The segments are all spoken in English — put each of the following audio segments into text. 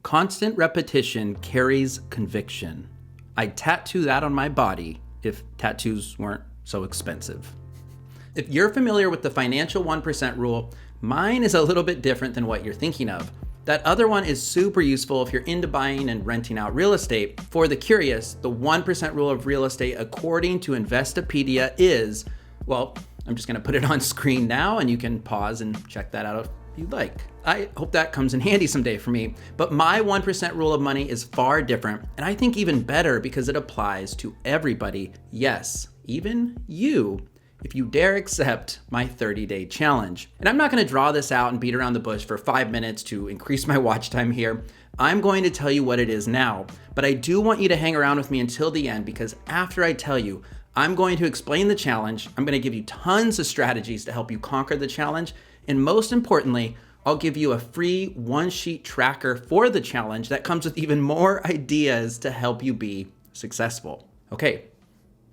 Constant repetition carries conviction. I'd tattoo that on my body if tattoos weren't so expensive. If you're familiar with the financial 1% rule, mine is a little bit different than what you're thinking of. That other one is super useful if you're into buying and renting out real estate. For the curious, the 1% rule of real estate, according to Investopedia, is, well, I'm just gonna put it on screen now and you can pause and check that out if you'd like. I hope that comes in handy someday for me. But my 1% rule of money is far different, and I think even better because it applies to everybody. Yes, even you, if you dare accept my 30-day challenge. And I'm not gonna draw this out and beat around the bush for 5 minutes to increase my watch time here. I'm going to tell you what it is now, but I do want you to hang around with me until the end, because after I tell you, I'm going to explain the challenge, I'm gonna give you tons of strategies to help you conquer the challenge, and most importantly, I'll give you a free one-sheet tracker for the challenge that comes with even more ideas to help you be successful. Okay,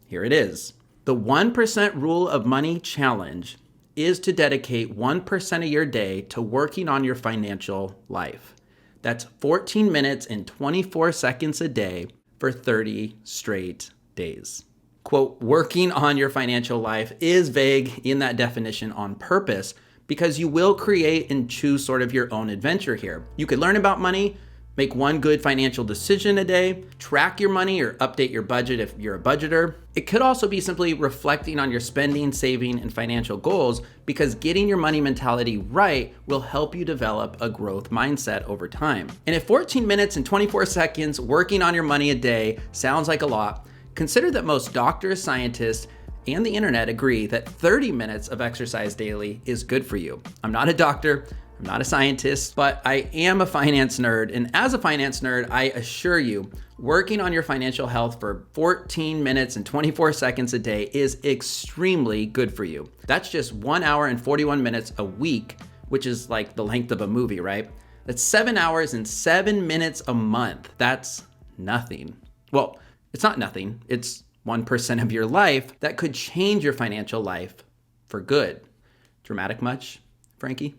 here it is. The 1% rule of money challenge is to dedicate 1% of your day to working on your financial life. That's 14 minutes and 24 seconds a day for 30 straight days. Quote, working on your financial life is vague in that definition on purpose because you will create and choose sort of your own adventure here. You could learn about money, make one good financial decision a day, track your money or update your budget if you're a budgeter. It could also be simply reflecting on your spending, saving, and financial goals, because getting your money mentality right will help you develop a growth mindset over time. And if 14 minutes and 24 seconds working on your money a day sounds like a lot, consider that most doctors, scientists, and the internet agree that 30 minutes of exercise daily is good for you. I'm not a doctor, I'm not a scientist, but I am a finance nerd. And as a finance nerd, I assure you, working on your financial health for 14 minutes and 24 seconds a day is extremely good for you. That's just 1 hour and 41 minutes a week, which is like the length of a movie, right? That's 7 hours and 7 minutes a month. That's nothing. Well, it's not nothing. It's 1% of your life that could change your financial life for good. Dramatic much, Frankie?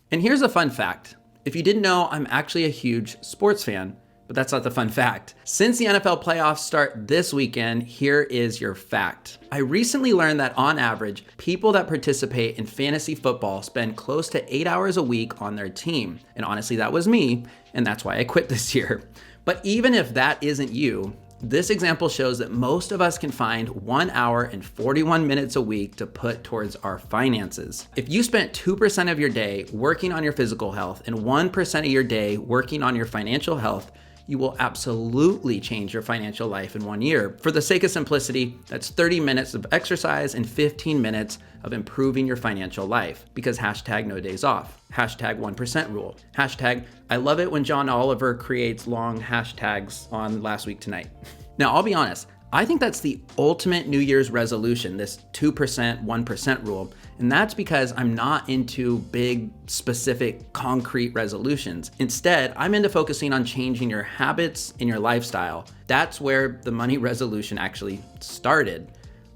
And here's a fun fact. If you didn't know, I'm actually a huge sports fan, but that's not the fun fact. Since the NFL playoffs start this weekend, here is your fact. I recently learned that on average, people that participate in fantasy football spend close to 8 hours a week on their team. And honestly, that was me, and that's why I quit this year. But even if that isn't you, this example shows that most of us can find 1 hour and 41 minutes a week to put towards our finances. If you spent 2% of your day working on your physical health and 1% of your day working on your financial health, you will absolutely change your financial life in 1 year. For the sake of simplicity, that's 30 minutes of exercise and 15 minutes of improving your financial life, because hashtag no days off, hashtag 1% rule, hashtag I love it when John Oliver creates long hashtags on Last Week Tonight. Now, I'll be honest, I think that's the ultimate New Year's resolution, this 2%, 1% rule. And that's because I'm not into big, specific, concrete resolutions. Instead, I'm into focusing on changing your habits and your lifestyle. That's where the money resolution actually started,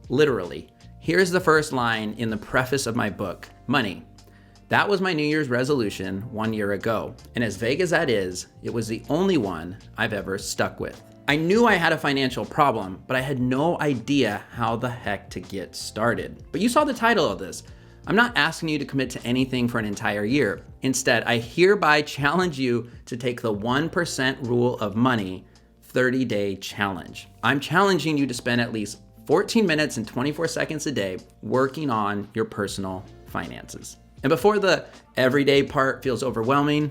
literally. Here's the first line in the preface of my book, Money. That was my New Year's resolution 1 year ago. And as vague as that is, it was the only one I've ever stuck with. I knew I had a financial problem, but I had no idea how the heck to get started. But you saw the title of this. I'm not asking you to commit to anything for an entire year. Instead, I hereby challenge you to take the 1% rule of money 30-day challenge. I'm challenging you to spend at least 14 minutes and 24 seconds a day working on your personal finances. And before the everyday part feels overwhelming,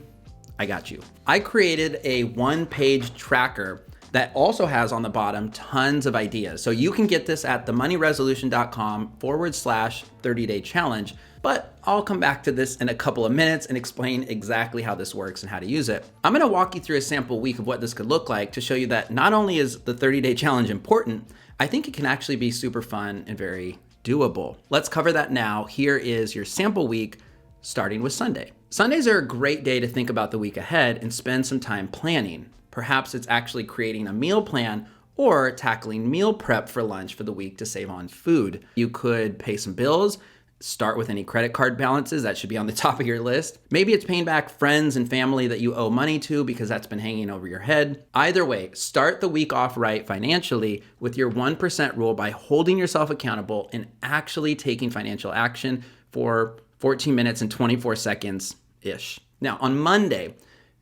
I got you. I created a one-page tracker that also has on the bottom tons of ideas. So you can get this at themoneyresolution.com/30-day challenge, but I'll come back to this in a couple of minutes and explain exactly how this works and how to use it. I'm gonna walk you through a sample week of what this could look like to show you that not only is the 30-day challenge important, I think it can actually be super fun and very doable. Let's cover that now. Here is your sample week, starting with Sunday. Sundays are a great day to think about the week ahead and spend some time planning. Perhaps it's actually creating a meal plan or tackling meal prep for lunch for the week to save on food. You could pay some bills start with any credit card balances. That should be on the top of your list. Maybe it's paying back friends and family that you owe money to because that's been hanging over your head. Either way, start the week off right financially with your 1% rule by holding yourself accountable and actually taking financial action for 14 minutes and 24 seconds-ish. Now, on Monday,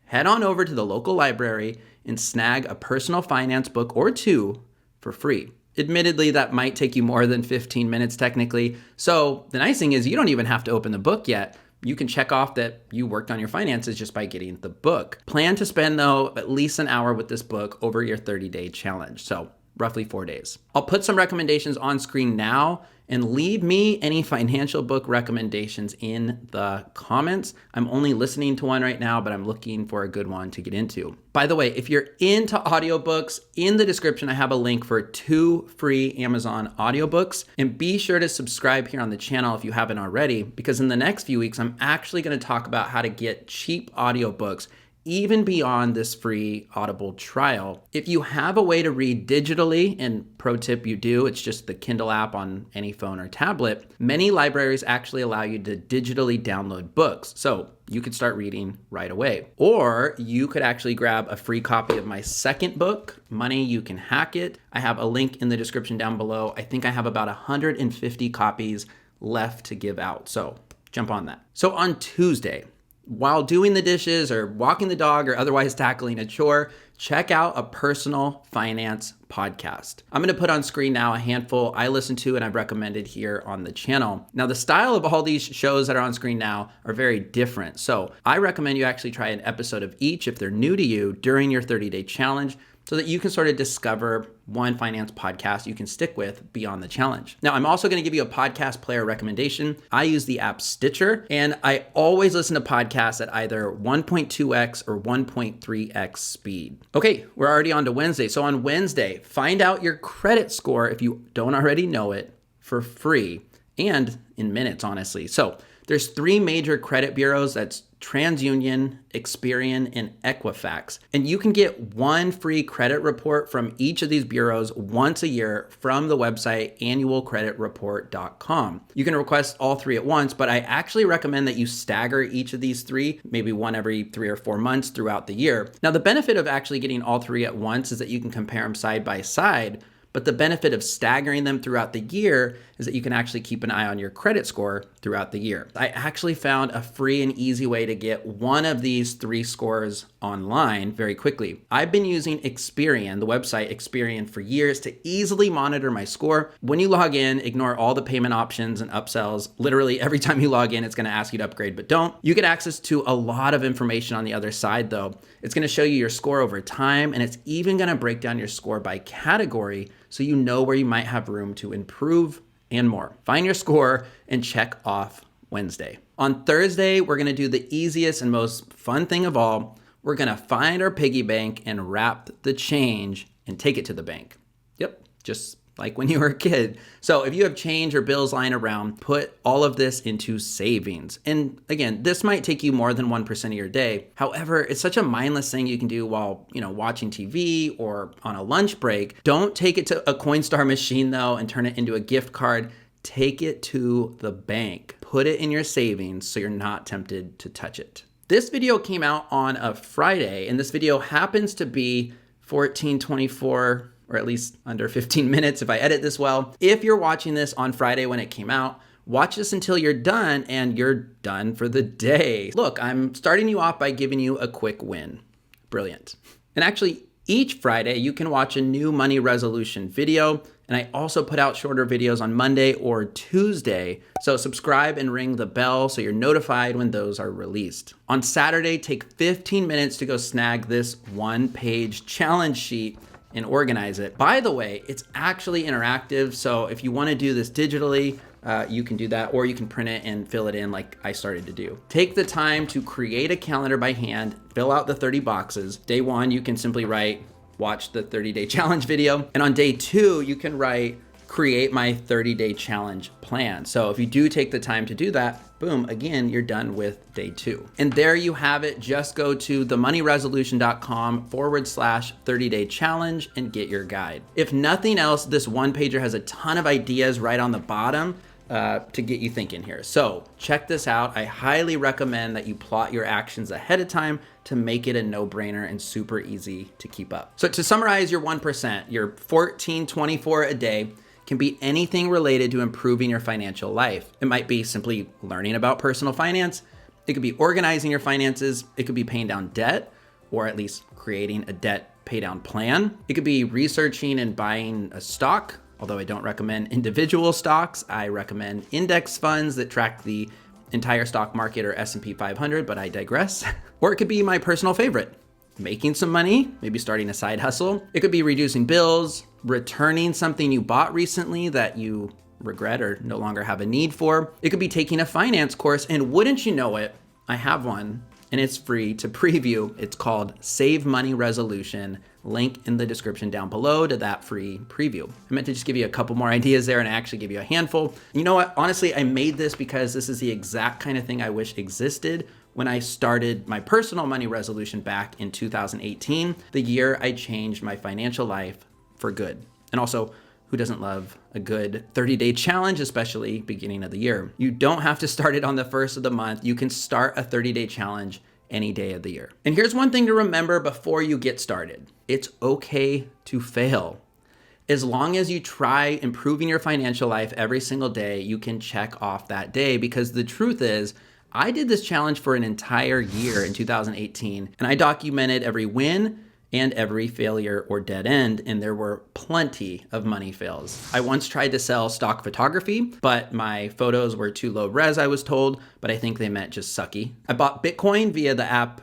head on over to the local library and snag a personal finance book or two for free. Admittedly, that might take you more than 15 minutes technically. So the nice thing is you don't even have to open the book yet. You can check off that you worked on your finances just by getting the book. Plan to spend, though, at least an hour with this book over your 30-day challenge. So roughly 4 days. I'll put some recommendations on screen now and leave me any financial book recommendations in the comments. I'm only listening to one right now, but I'm looking for a good one to get into. By the way, if you're into audiobooks, in the description, I have a link for 2 free Amazon audiobooks. And be sure to subscribe here on the channel if you haven't already, because in the next few weeks, I'm actually going to talk about how to get cheap audiobooks even beyond this free Audible trial. If you have a way to read digitally, and pro tip you do, it's just the Kindle app on any phone or tablet, many libraries actually allow you to digitally download books. So you could start reading right away. Or you could actually grab a free copy of my second book, Money You Can Hack It. I have a link in the description down below. I think I have about 150 copies left to give out. So jump on that. So on Tuesday, while doing the dishes or walking the dog or otherwise tackling a chore, check out a personal finance podcast. I'm going to put on screen now a handful I listen to and I've recommended here on the channel. Now, the style of all these shows that are on screen now are very different. So I recommend you actually try an episode of each if they're new to you during your 30-day challenge, so that you can sort of discover one finance podcast you can stick with beyond the challenge. Now, I'm also going to give you a podcast player recommendation. I use the app Stitcher, and I always listen to podcasts at either 1.2x or 1.3x speed. Okay, we're already on to Wednesday. So on Wednesday, find out your credit score if you don't already know it for free and in minutes, honestly. So there's 3 major credit bureaus. That's TransUnion, Experian, and Equifax. And you can get 1 free credit report from each of these bureaus once a year from the website annualcreditreport.com. You can request all 3 at once, but I actually recommend that you stagger each of these 3, maybe one every 3 or 4 months throughout the year. Now, the benefit of actually getting all 3 at once is that you can compare them side by side. But the benefit of staggering them throughout the year is that you can actually keep an eye on your credit score throughout the year. I actually found a free and easy way to get one of these 3 scores online very quickly. I've been using Experian, the website Experian, for years to easily monitor my score. When you log in, ignore all the payment options and upsells. Literally every time you log in, it's going to ask you to upgrade, but don't. You get access to a lot of information on the other side though. It's going to show you your score over time, and it's even going to break down your score by category so you know where you might have room to improve and more. Find your score and check off Wednesday. On Thursday, we're going to do the easiest and most fun thing of all. We're going to find our piggy bank and wrap the change and take it to the bank. Yep, just like when you were a kid. So if you have change or bills lying around, put all of this into savings. And again, this might take you more than 1% of your day. However, it's such a mindless thing you can do while, watching TV or on a lunch break. Don't take it to a Coinstar machine though and turn it into a gift card. Take it to the bank. Put it in your savings so you're not tempted to touch it. This video came out on a Friday, and this video happens to be 14:24, or at least under 15 minutes if I edit this well. If you're watching this on Friday when it came out, watch this until you're done and you're done for the day. Look, I'm starting you off by giving you a quick win. Brilliant. And actually, each Friday you can watch a new money resolution video, and I also put out shorter videos on Monday or Tuesday. So subscribe and ring the bell so you're notified when those are released. On Saturday, take 15 minutes to go snag this 1-page challenge sheet and organize it. By the way, it's actually interactive. So if you want to do this digitally, you can do that, or you can print it and fill it in like I started to do. Take the time to create a calendar by hand, fill out the 30 boxes. Day 1, you can simply write, watch the 30-day challenge video. And on day 2, you can write, create my 30-day challenge plan. So if you do take the time to do that, boom, again, you're done with day 2. And there you have it. Just go to themoneyresolution.com/30-day challenge and get your guide. If nothing else, this one pager has a ton of ideas right on the bottom to get you thinking here. So check this out. I highly recommend that you plot your actions ahead of time to make it a no-brainer and super easy to keep up. So to summarize your 1%, your 1424 a day can be anything related to improving your financial life. It might be simply learning about personal finance. It could be organizing your finances. It could be paying down debt, or at least creating a debt pay down plan. It could be researching and buying a stock, although I don't recommend individual stocks. I recommend index funds that track the entire stock market or S&P 500, but I digress. Or it could be my personal favorite, making some money, maybe starting a side hustle. It could be reducing bills, returning something you bought recently that you regret or no longer have a need for. It could be taking a finance course, and wouldn't you know it, I have one, and it's free to preview. It's called Save Money Resolution. Link in the description down below to that free preview. I meant to just give you a couple more ideas there and I actually give you a handful. You know what? Honestly, I made this because this is the exact kind of thing I wish existed when I started my personal money resolution back in 2018, the year I changed my financial life for good. And also, who doesn't love a good 30-day challenge, especially beginning of the year? You don't have to start it on the first of the month. You can start a 30-day challenge any day of the year. And here's one thing to remember before you get started. It's okay to fail. As long as you try improving your financial life every single day, you can check off that day, because the truth is, I did this challenge for an entire year in 2018, and I documented every win and every failure or dead end, and there were plenty of money fails. I once tried to sell stock photography, but my photos were too low res, I was told, but I think they meant just sucky. I bought Bitcoin via the app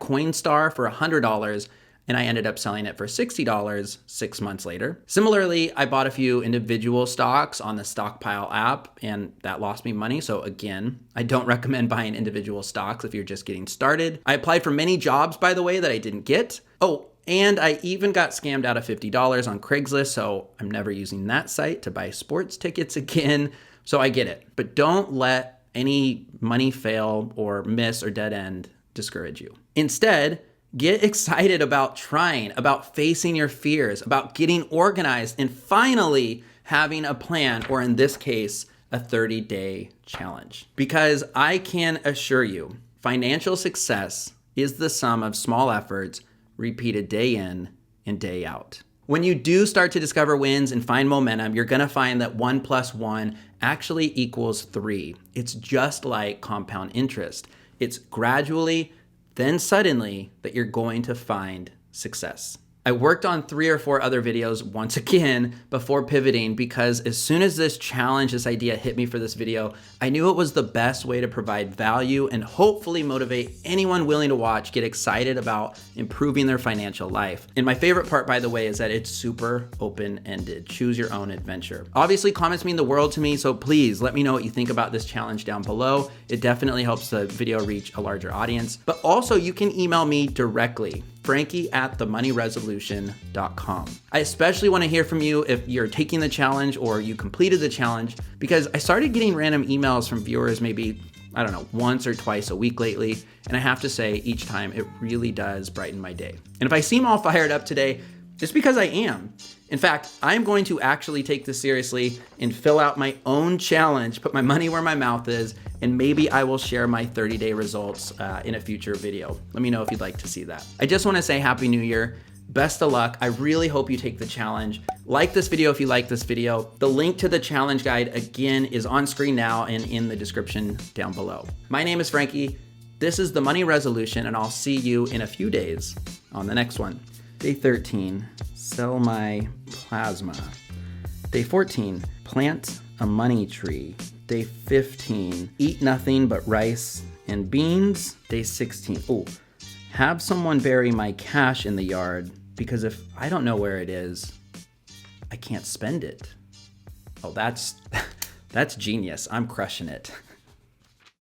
Coinstar for $100, and I ended up selling it for $60 6 months later. Similarly, I bought a few individual stocks on the Stockpile app, and that lost me money. So again, I don't recommend buying individual stocks if you're just getting started. I applied for many jobs, by the way, that I didn't get. Oh, and I even got scammed out of $50 on Craigslist, so I'm never using that site to buy sports tickets again. So I get it, but don't let any money fail or miss or dead end discourage you. Instead, get excited about trying, about facing your fears, about getting organized, and finally having a plan, or in this case, a 30-day challenge. Because I can assure you, financial success is the sum of small efforts repeated day in and day out. When you do start to discover wins and find momentum, you're gonna find that 1 + 1 actually equals 3. It's just like compound interest. It's gradually, then suddenly, that you're going to find success. I worked on 3 or 4 other videos once again before pivoting, because as soon as this challenge, this idea hit me for this video, I knew it was the best way to provide value and hopefully motivate anyone willing to watch get excited about improving their financial life. And my favorite part, by the way, is that it's super open-ended. Choose your own adventure. Obviously, comments mean the world to me, so please let me know what you think about this challenge down below. It definitely helps the video reach a larger audience. But also, you can email me directly, Frankie@themoneyresolution.com. I especially want to hear from you if you're taking the challenge or you completed the challenge, because I started getting random emails from viewers maybe, I don't know, once or twice a week lately. And I have to say, each time it really does brighten my day. And if I seem all fired up today, it's because I am. In fact, I'm going to actually take this seriously and fill out my own challenge, put my money where my mouth is, and maybe I will share my 30-day results in a future video. Let me know if you'd like to see that. I just want to say Happy New Year. Best of luck. I really hope you take the challenge. Like this video if you like this video. The link to the challenge guide, again, is on screen now and in the description down below. My name is Frankie. This is The Money Resolution, and I'll see you in a few days on the next one. Day 13, sell my plasma. Day 14, plant a money tree. Day 15, eat nothing but rice and beans. Day 16, have someone bury my cash in the yard, because if I don't know where it is, I can't spend it. Oh, that's genius. I'm crushing it.